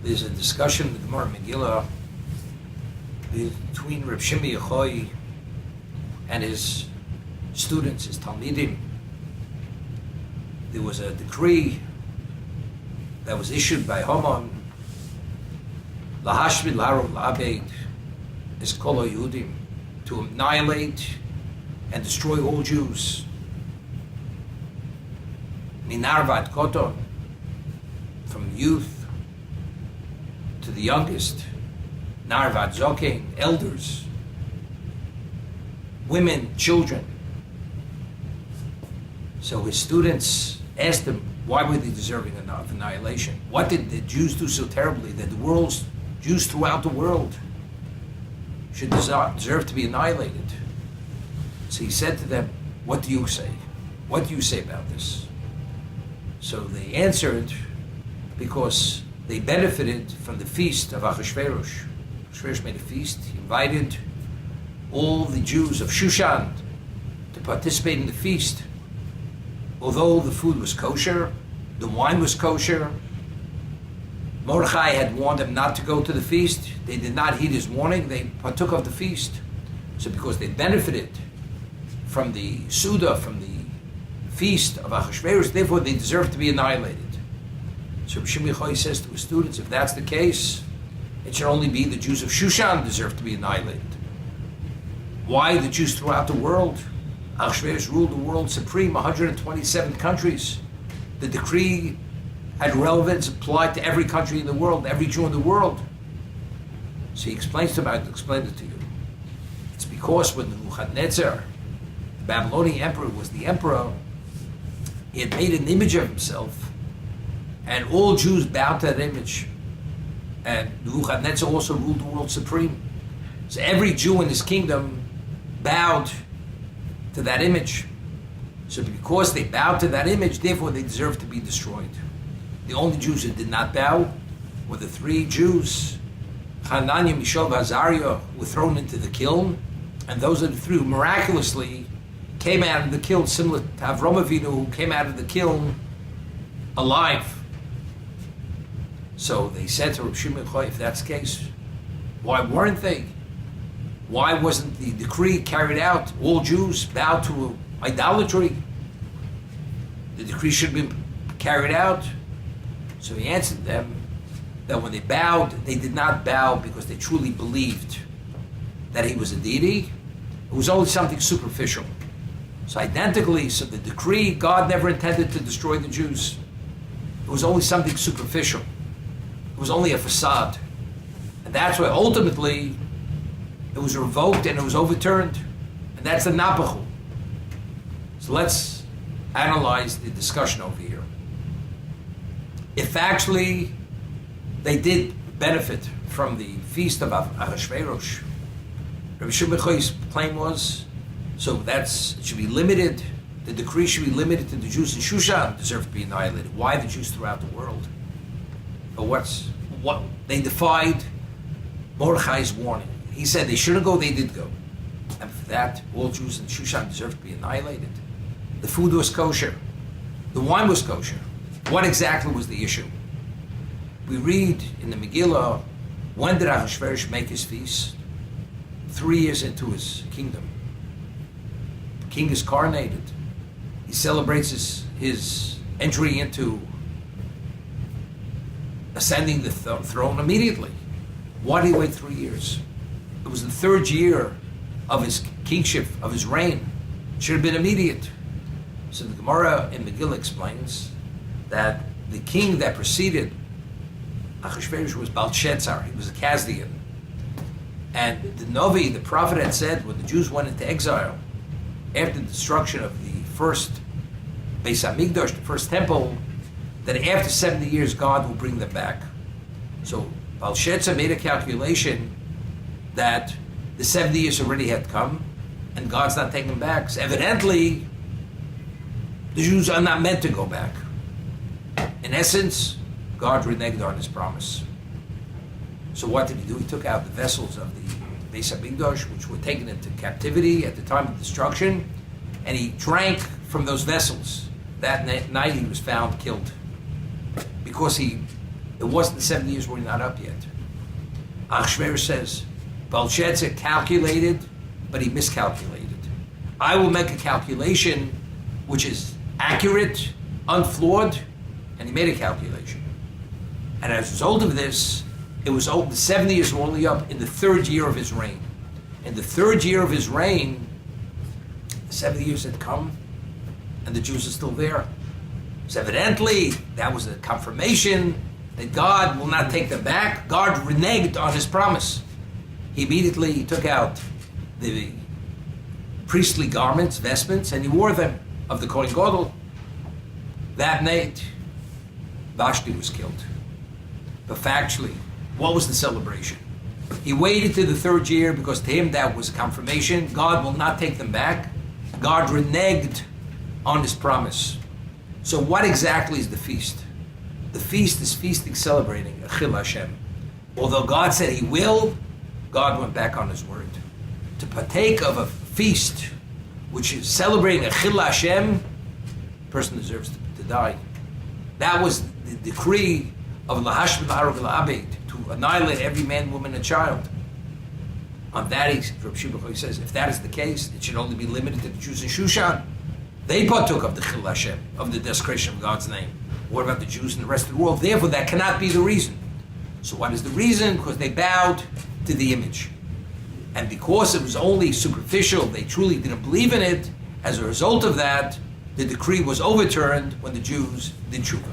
There's a discussion in the Gemara Megillah between Reb Shimi Yochai and his students, his Talmidim. There was a decree that was issued by Haman, Lahashmid Laharov La'abed Es Kol HaYehudim, to annihilate and destroy all Jews. Minar Vad Koton, from youth to the youngest, Nar Vad Zokein, elders, women, children. So his students asked him, why were they deserving of annihilation? What did the Jews do so terribly that the Jews throughout the world should deserve to be annihilated? So he said to them, what do you say? What do you say about this? So they answered, because they benefited from the feast of Achashverosh. Achashverosh made a feast. He invited all the Jews of Shushan to participate in the feast. Although the food was kosher, the wine was kosher, Mordechai had warned them not to go to the feast. They did not heed his warning. They partook of the feast. So because they benefited from the Suda, from the feast of Achashverosh, therefore they deserve to be annihilated. So Shimi Yochai says to his students, if that's the case, it should only be the Jews of Shushan deserve to be annihilated. Why the Jews throughout the world? Achashverosh ruled the world supreme, 127 countries. The decree had relevance, applied to every country in the world, every Jew in the world. So he explains to him, I'll explain it to you. It's because when Nebuchadnezzar, the Babylonian emperor, was the emperor, he had made an image of himself, and all Jews bowed to that image. And Nebuchadnezzar also ruled the world supreme. So every Jew in his kingdom bowed to that image. So because they bowed to that image, therefore they deserve to be destroyed. The only Jews who did not bow were the three Jews, Hananiah, Mishael, and Azariah, were thrown into the kiln. And those are the three who miraculously came out of the kiln, similar to Avraham Avinu, who came out of the kiln alive. So they said to Reb Shimi Yochai, if that's the case, why weren't they? Why wasn't the decree carried out? All Jews bowed to idolatry. The decree should have been carried out. So he answered them that when they bowed, they did not bow because they truly believed that he was a deity. It was only something superficial. So identically, so the decree, God never intended to destroy the Jews. It was only something superficial. It was only a facade. And that's why ultimately it was revoked and it was overturned. And that's the Napachu. So let's analyze the discussion over here. If actually they did benefit from the feast of Ahasuerus, Rabbi Shimi Yochai's claim was, so it should be limited, the decree should be limited to the Jews in Shushan deserve to be annihilated. Why the Jews throughout the world? But what they defied Mordechai's warning. He said they shouldn't go, they did go. And for that, all Jews in Shushan deserve to be annihilated. The food was kosher. The wine was kosher. What exactly was the issue? We read in the Megillah, when did Ahasuerus make his feast? 3 years into his kingdom. The king is coronated. He celebrates his entry into ascending the throne immediately. Why did he wait 3 years? It was the third year of his kingship, of his reign. It should have been immediate. So the Gemara in Megillah explains that the king that preceded Ahasuerus was Belshazzar. He was a Chaldean. And the Novi, the prophet, had said when the Jews went into exile, after the destruction of the first Beis HaMikdash, the first temple, that after 70 years God will bring them back. So Belshazzar made a calculation that the 70 years already had come and God's not taking them back. So evidently, the Jews are not meant to go back. In essence, God reneged on his promise. So what did he do? He took out the vessels of the Beis HaMikdash, which were taken into captivity at the time of destruction, and he drank from those vessels. That night he was found killed because he It wasn't the 70 years were not up yet. Achashverosh says, Belshazzar calculated, but he miscalculated. I will make a calculation which is accurate, unflawed, and he made a calculation. And as a result of this, it was the 70 years were only up in the third year of his reign. In the third year of his reign, the 70 years had come, and the Jews are still there. So evidently, that was a confirmation that God will not take them back. God reneged on his promise. He immediately took out the priestly garments, vestments, and he wore them of the Kohen Gadol. That night, Vashti was killed. But factually, what was the celebration? He waited to the third year because to him that was a confirmation. God will not take them back. God reneged on his promise. So what exactly is the feast? The feast is feasting, celebrating Achil Hashem. Although God said he will, God went back on his word. To partake of a feast which is celebrating Achil Hashem, the person deserves to die. That was the decree of Lahashim L'Harug L'Abed, to annihilate every man, woman, and child. On that, he says, if that is the case, it should only be limited to the Jews in Shushan. They partook of the Chil Hashem, of the desecration of God's name. What about the Jews in the rest of the world? Therefore, that cannot be the reason. So what is the reason? Because they bowed to the image. And because it was only superficial, they truly didn't believe in it, as a result of that, the decree was overturned when the Jews did tshuva.